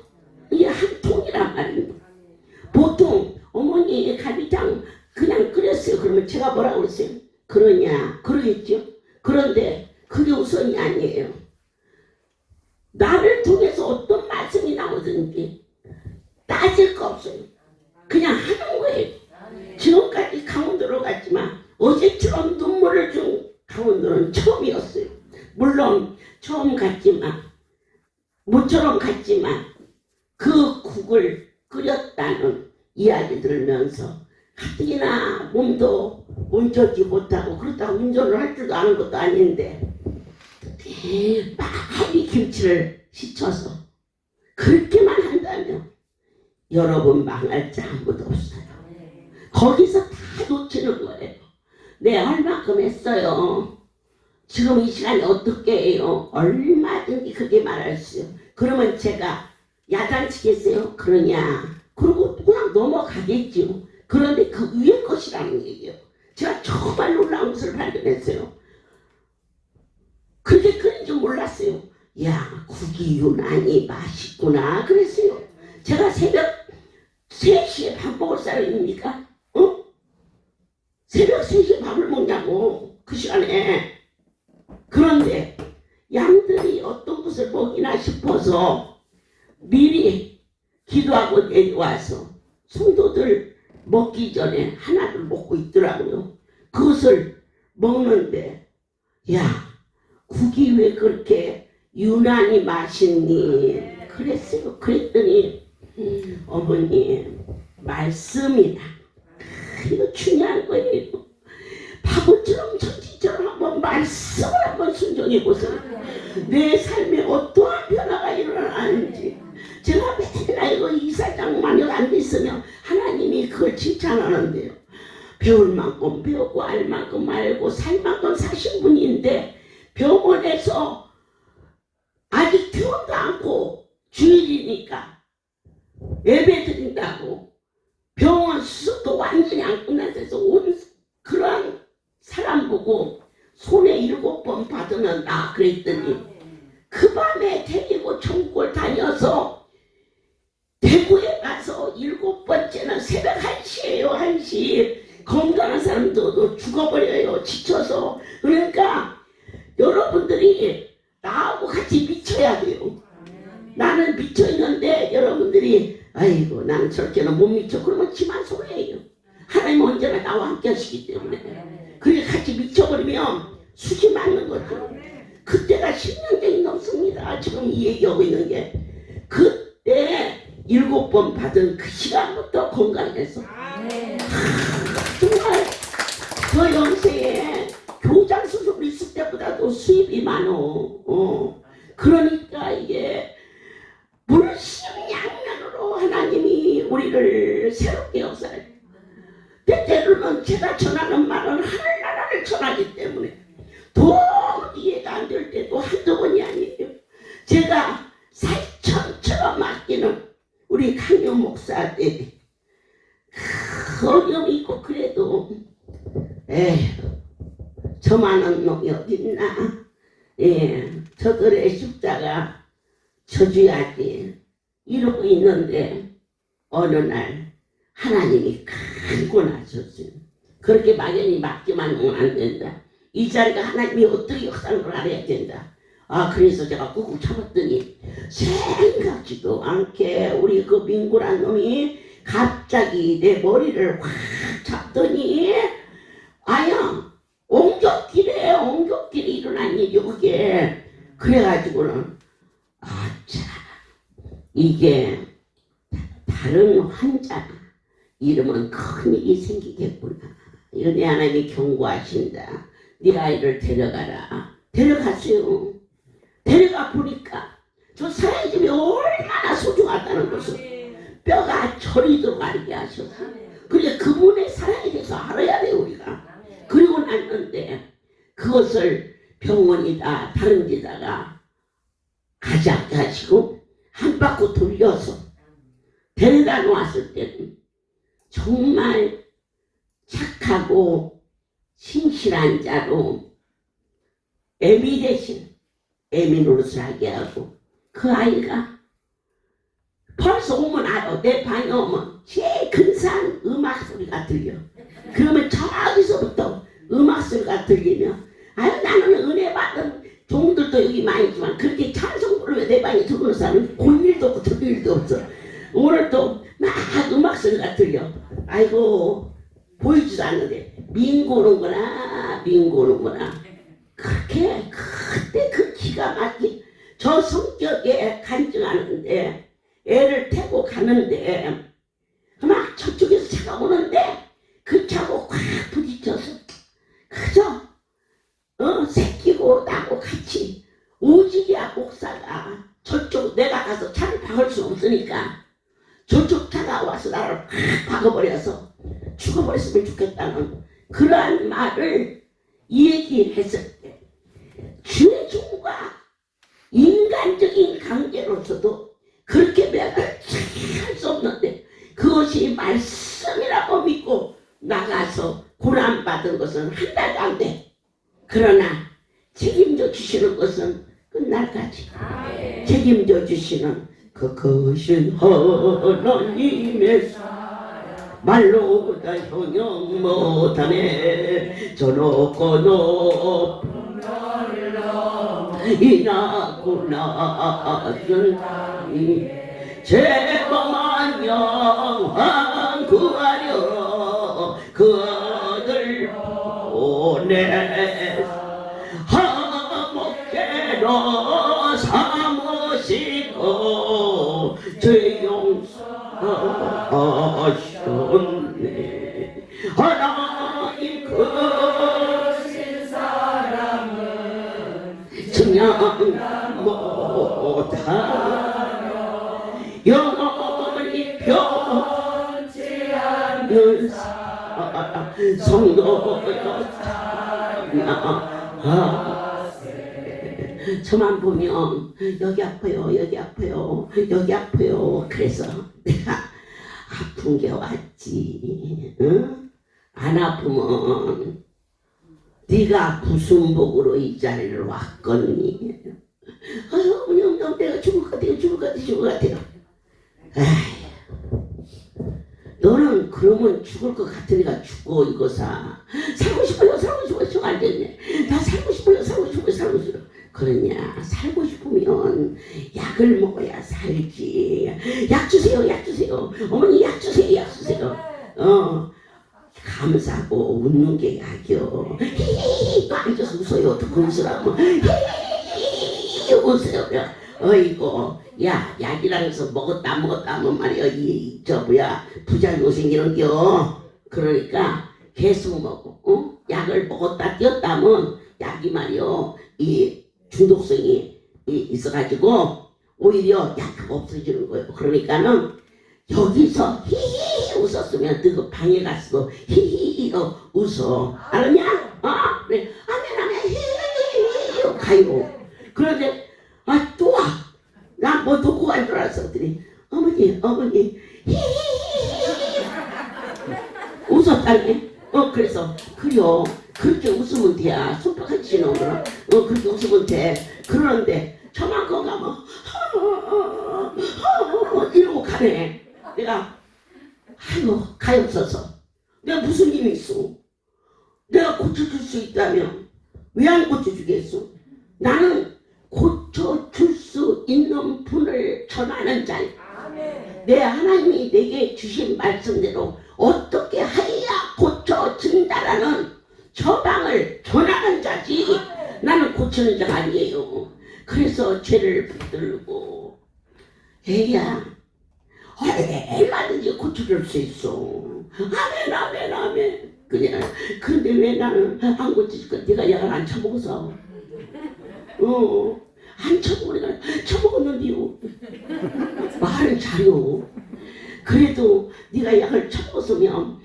어머니 갈비탕 그냥 끓였어요. 그러면 제가 뭐라고 그랬어요? 그러냐? 그러겠죠. 그런데 그게 우선이 아니에요. 나를 통해서 어떤 말씀이 나오든지 따질 거 없어요. 그냥 하는 거예요. 지금까지 강원도로 갔지만 어제처럼 눈물을 준 강원도는 처음이었어요. 물론 처음 갔지만 모처럼 갔지만 그 국을 끓였다는 이야기 들으면서 가뜩이나 몸도 운전지 못하고 그렇다고 운전을 할 줄도 아는 것도 아닌데 많이 김치를 씻어서 그렇게만 한다면 여러분 망할 자 아무도 없어요. 거기서 다 놓치는 거예요. 네, 얼마큼 했어요. 지금 이 시간에 어떻게 해요? 얼마든지 그게 말할 수 있어요. 그러면 제가 야단치겠어요? 그러냐? 그러고 그냥 넘어가겠지요. 그런데 그 위에 것이라는 얘기예요. 제가 정말 놀라운 것을 발견했어요. 그렇게 끓인 줄 몰랐어요. 야, 국이 유난히 맛있구나 그랬어요. 제가 새벽 3시에 밥 먹을 사람입니까? 어? 새벽 3시에 밥을 먹냐고 그 시간에. 그런데 양들이 어떤 것을 먹이나 싶어서 미리 기도하고 내려와서 성도들 먹기 전에 하나를 먹고 있더라고요. 그것을 먹는데 야, 국이 왜 그렇게 유난히 맛있니? 그랬어요. 그랬더니 어머니 말씀이다. 이거 중요한 거예요. 바보처럼 천지처럼 한번 말씀을 한번 순종해 보세요. 내 삶에 어떠한 변화가 일어나는지. 제가 맨날 이거 이사장만 여기 앉아있으면 하나님이 그걸 칭찬하는데요. 배울 만큼 배우고 알 만큼 알고 살 만큼 사신 분인데 병원에서 아직 퇴원도 않고 주일이니까 예배 드린다고 병원 수술도 완전히 안 끝난 데서 온 그런 사람 보고 손에 7번 받으면 나 그랬더니 그 밤에 데리고 천국을 다녀서 대구에 가서 7번째는 새벽 1시예요. 1시. 건강한 사람도 죽어버려요. 지쳐서. 그러니까 여러분들이 나하고 같이 미쳐야 돼요. 나는 미쳐있는데 여러분들이 아이고 나는 저렇게는 못 미쳐. 그러면 지만 소리예요. 하나님은 언제나 나와 함께 하시기 때문에. 그렇게 같이 미쳐버리면 수지 맞는 거죠. 그때가 10년경이 넘습니다. 지금 이 얘기하고 있는 게. 그때 7번 받은 그 시간부터 건강해서 정말 저 연세에 교장 수술 있을 때보다도 수입이 많어. 그러니까 이게 물심양면으로 하나님이 우리를 새롭게 역사해요. 때때로는 제가 전하는 말은 하늘나라를 전하기 때문에 도무지 이해가 안 될 때도 한두 번이 아니에요. 제가 살천처럼 아끼는 우리 강요 목사들이 어려움이 있고 그래도 저만한 놈이 어딨나. 저들의 십자가 져줘야지 이러고 있는데 어느 날 하나님이 강고 나셨어요. 그렇게 막연히 맡기만 하면 안 된다. 이 자리가 하나님이 어떻게 역사하는 걸 알아야 된다. 그래서 제가 꾹꾹 참았더니 생각지도 않게 우리 그 민구란 놈이 갑자기 내 머리를 확 잡더니 옹격길에 일어난 일이 그게. 그래가지고는 이게 다른 환자 이러면 큰 일이 생기겠구나. 이거 내 하나님이 경고하신다. 네 아이를 데려가라. 데려갔어요. 데려가 보니까 저 사랑집이 얼마나 소중하다는 것을 뼈가 저리도록 알게 하셨어요. 그래 그분의 사랑에 대해서 알아야 돼요 우리가. 그리고 났는데 그것을 병원이다 다른 데다가 가지 않게 하시고 한 바퀴 돌려서 데려다 놓았을 때는 정말 착하고 신실한 자로 애미 대신 애미 노릇을 하게 하고 그 아이가 벌써 오면 알아. 내 방에 오면 제일 근사한 음악 소리가 들려. 그러면 저기서부터 음악 소리가 들리면 아유 나는 은혜 받은 종들도 여기 많이 있지만 그렇게 찬송 부르면 내 방에 들어오는 사람은 볼 일도 없고 들을 일도 없어. 오늘 또 막 음악 소리가 들려. 아이고 보이지도 않는데 민고는구나 민고는구나. 그렇게 그때 그 기가 막힌 저 성격에 간증하는데 애를 태고 가는데 막 저쪽에서 차가 오는데 그 차고 꽉 부딪혀서 그저 새끼고 나고 같이 오지기야 목사가 저쪽 내가 가서 차를 박을 수 없으니까 저쪽 차가 와서 나를 팍 박아버려서 죽어버렸으면 좋겠다는 그러한 말을 얘기했을 때 죄종과 인간적인 관계로서도 그렇게 매달 할 수 없는데 그것이 말씀이라고 믿고 나가서 고난받은 것은 한 달도 안 돼. 그러나 책임져 주시는 것은 끝날까지 책임져 주시는 그것은 하나님의 말로 다 형용 못하네. 저 높고 높은 이나고 낮은 죄범한 영광 구하려 그 아들 보내 하목제로 삼으시고 죄 용서하셨네. 하나님 크신 사랑은 증량 못하며 영원히 변치 않는 성도였다냐. 저만 보면 여기 아파요 여기 아파요 여기 아파요. 그래서 내가 아픈 게 왔지. 응? 안 아프면 네가 무슨 복으로 이 자리를 왔거니. 아유 그냥 내가 죽을 것 같아요 죽을 것 같아요 죽을 것 같아요. 에이, 너는 그러면 죽을 것 같으니까 죽고 이거사. 살고 싶어요 살고 싶어요. 저 안됐네. 나 살고 싶어요 살고 싶어요 살고 싶어요. 그러냐 살고 싶으면 약을 먹어야 살지. 약 주세요 약 주세요 어머니 약 주세요 약 주세요. 감사하고 웃는 게 약이요. 히히히 또 앉아서 웃어요. 또 웃으라고 히히히 웃어요. 어이구 야 약이라면서 먹었다 안 먹었다 하면 말이야 저 뭐야 부작용 생기는겨. 그러니까 계속 먹어. 약을 먹었다 뛰었다 하면 약이 말이요 이 중독성이 있어가지고 오히려 약효가 없어지는 거예요. 그러니까는 여기서 히히 웃었으면 그 방에 갔어도 히히 웃어. 알았냐? 그래. 아멘 아멘 히히 가요. 그런데 또 와. 나 뭐 놓고 간 줄 알았어. 그랬더니 어머니 히히 웃었다네. 그래서 그래요. 그렇게 웃으면 돼야 손바닥치 넣으면 그렇게 웃으면 돼. 그러는데 저만 거 가면 이러고 가네. 내가 아이고 가엾어서 내가 무슨 힘이 있어. 내가 고쳐줄 수 있다면 왜 안 고쳐주겠어. 나는 고쳐줄 수 있는 분을 전하는 자야. 내 하나님이 내게 주신 말씀대로 어떻게 하여야 고쳐진다라는 처방을 전하는 자지 나는 고치는 자가 아니에요. 그래서 죄를 붙들고 애야 얼마든지 고쳐줄 수 있어. 아멘 아멘 아멘. 그냥 근데 왜 나는 안 고쳐줄까. 네가 약을 안 처먹어서. 안 처먹으니까 처먹었는데요. 말은 잘요. 그래도 네가 약을 처먹었으면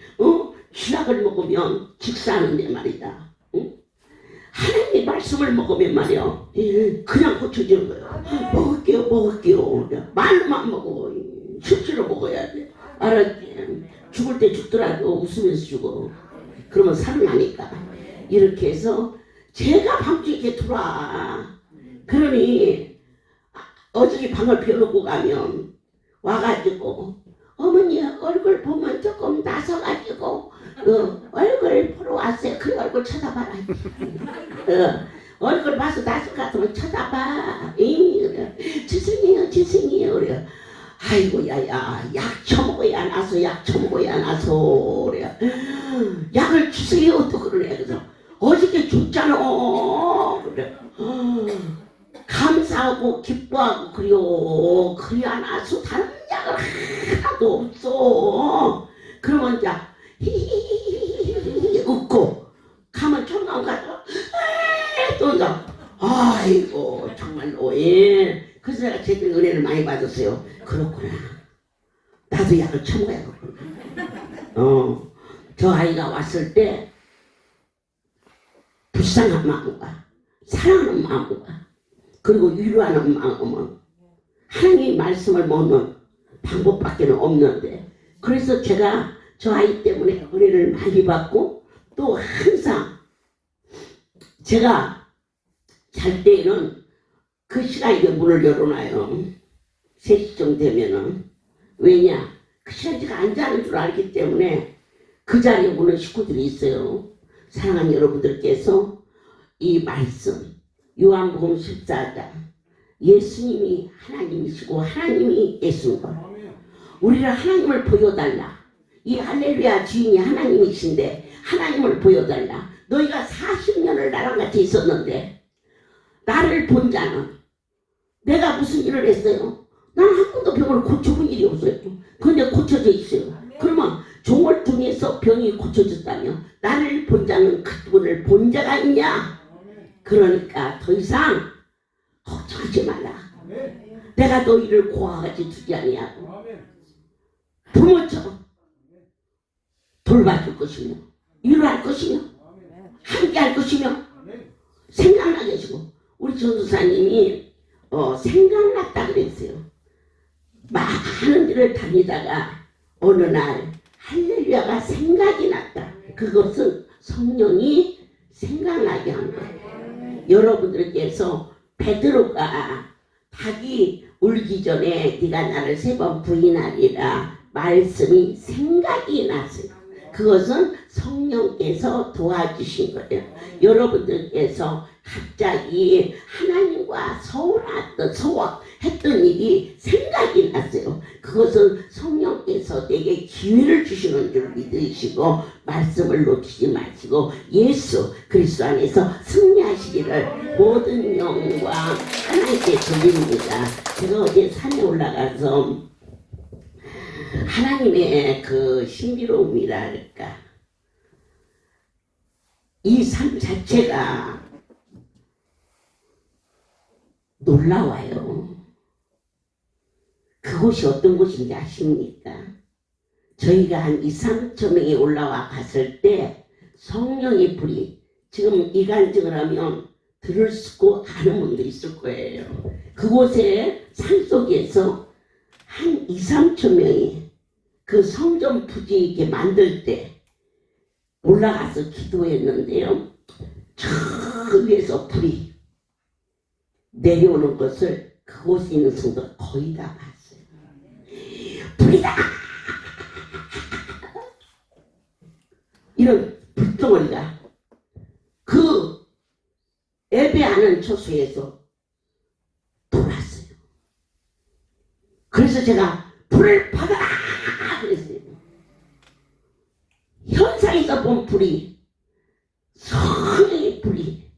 쥐약을 먹으면 직사하는데 말이다. 하나님의 말씀을 먹으면 말이야 그냥 고쳐지는 거예요. 먹을게요 말로만 먹어. 실제로 먹어야 돼. 알았지? 죽을 때 죽더라도 웃으면서 죽어. 그러면 살아나니까. 이렇게 해서 제가 밤중에 들어와. 그러니 어저께 방을 비워놓고 가면 와가지고 어머니 얼굴 보면 조금 나서가지고 얼굴 보러 왔어요. 그 얼굴 쳐다봐라. 얼굴 봐서 나서 같으면 쳐다봐. 그래. 지승이요 그래. 아이고 야야 약 처먹어야 나서 약 처먹어야 나서 그래. 약을 주세요 또 그러네. 그래서 어저께 줬잖아 그래. 감사하고 기뻐하고 그래요. 그래야 나서 다른 약을 하나도 없어. 그러면 이제 히히히히히 웃고 가면 청강 가서 또 이제 아이고 정말로 그래서 내가 제때 은혜를 많이 받았어요. 그렇구나. 나도 약을 처먹어야겠구나. 저 아이가 왔을 때 불쌍한 마음과 사랑하는 마음과 그리고 위로하는 마음은 하나님의 말씀을 먹는 방법밖에 없는데 그래서 제가 저 아이 때문에 은혜를 많이 받고 또 항상 제가 잘 때에는 그 시간에 문을 열어놔요. 3시쯤 되면은. 왜냐? 그 시간에 제가 안 자는 줄 알기 때문에 그 자리에 오는 식구들이 있어요. 사랑하는 여러분들께서 이 말씀 요한복음 14장 예수님이 하나님이시고 하나님이 예수님과 우리를 하나님을 보여달라. 이 할렐루야 주인이 하나님이신데 하나님을 보여달라. 너희가 40년을 나랑 같이 있었는데 나를 본 자는 내가 무슨 일을 했어요? 나는 한 번도 병을 고쳐본 일이 없어요. 그런데 고쳐져 있어요. 그러면 종을 통해서 병이 고쳐졌다며 나를 본 자는 그분을 본 자가 있냐? 그러니까 더 이상 걱정하지 말라. 내가 너희를 고아같이 두지 아니하고 부모처럼 돌봐줄 것이며 위로할 것이며 함께할 것이며 생각나게 해주고 우리 전도사님이 생각났다 그랬어요. 많은 일을 다니다가 어느 날 할렐루야가 생각이 났다. 그것은 성령이 생각나게 한 거예요. 여러분들께서 베드로가 닭이 울기 전에 네가 나를 3번 부인하리라 말씀이 생각이 났어요. 그것은 성령께서 도와주신 거예요. 여러분들께서 갑자기 하나님과 소원했던 일이 생각이 났어요. 그것은 성령께서 내게 기회를 주시는 줄 믿으시고 말씀을 놓치지 마시고 예수 그리스도 안에서 승리하시기를 모든 영과 하나님께 드립니다. 제가 어제 산에 올라가서 하나님의 그 신비로움이라 할까 이 삶 자체가 놀라워요. 그곳이 어떤 곳인지 아십니까? 저희가 한 2~3천 명이 올라와 갔을 때 성령의 불이 지금 이간증을 하면 들을 수고 아는 분들이 있을 거예요. 그곳에 산속에서 한 2~3천 명이 그 성전 부지 이렇게 만들 때 올라가서 기도했는데요. 저 위에서 불이 내려오는 것을 그곳에 있는 성도가 거의 다 봤어요. 불이다! 이런 불덩어리가 그 예배하는 처소에서 돌았어요. 그래서 제가 불을 받아라! 그랬어요. 현상에서 본 불이 성령의 불이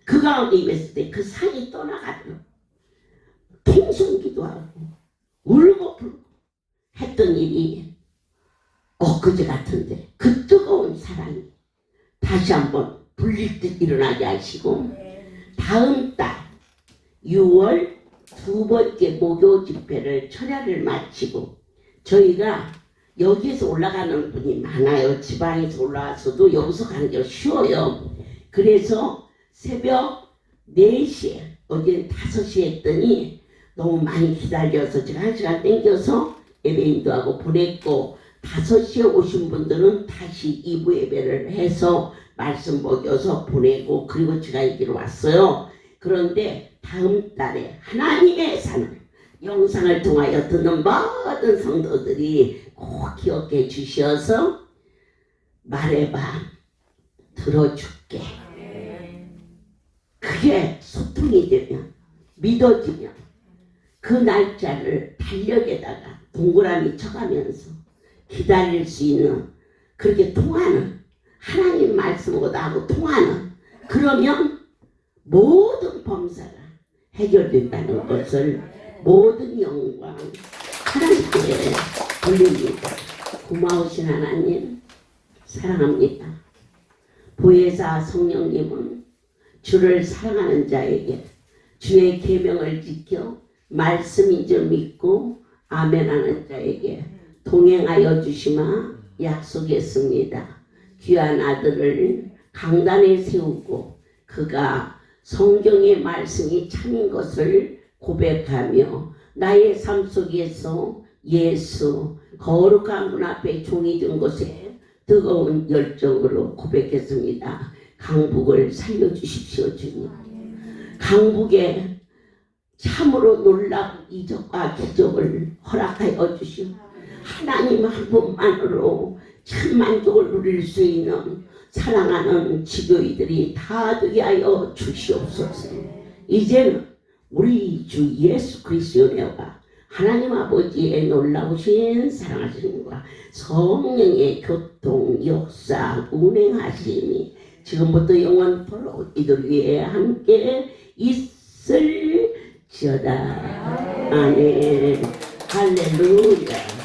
그 가운데 임했을 때 그 산이 떠나가도록 통성기도하고 울고 불고 했던 일이 엊그제 같은데 그 뜨거운 사랑이 다시 한번 불릴 듯 일어나게 하시고 다음 달 6월 2번째 목요 집회를 철야를 마치고 저희가 여기에서 올라가는 분이 많아요. 지방에서 올라와서도 여기서 가는 게 쉬워요. 그래서 새벽 4시에 어제는 5시에 했더니 너무 많이 기다려서 제가 1시간 땡겨서 예배 인도하고 보냈고 5시에 오신 분들은 다시 2부 예배를 해서 말씀 먹여서 보내고 그리고 제가 여기로 왔어요. 그런데 다음 달에 하나님의 산을 영상을 통하여 듣는 모든 성도들이 꼭 기억해 주셔서 말해봐, 들어줄게. 그게 소통이 되면, 믿어지면 그 날짜를 달력에다가 동그라미 쳐가면서 기다릴 수 있는, 그렇게 통하는, 하나님 말씀하고 나하고 통하는, 그러면 모든 범사가 해결된다는 것을 모든 영광 하나님께 돌립니다. 고마우신 하나님 사랑합니다. 보혜사 성령님은 주를 사랑하는 자에게 주의 계명을 지켜 말씀인 줄 믿고 아멘하는 자에게 동행하여 주시마 약속했습니다. 귀한 아들을 강단에 세우고 그가 성경의 말씀이 참인 것을 고백하며 나의 삶 속에서 예수 거룩한 문 앞에 종이 된 것에 뜨거운 열정으로 고백했습니다. 강북을 살려주십시오 주님. 강북에 참으로 놀라운 이적과 기적을 허락하여 주시오. 하나님 한 분만으로 참 만족을 누릴 수 있는 사랑하는 지교이들이 다 되게 하여 주시옵소서. 이제는 우리 주 예수 그리스도의 은혜와 하나님 아버지의 놀라우신 사랑하심과 성령의 교통, 역사, 운행하심이 지금부터 영원토록 이들 위에 함께 있을지어다. 아멘. 할렐루야.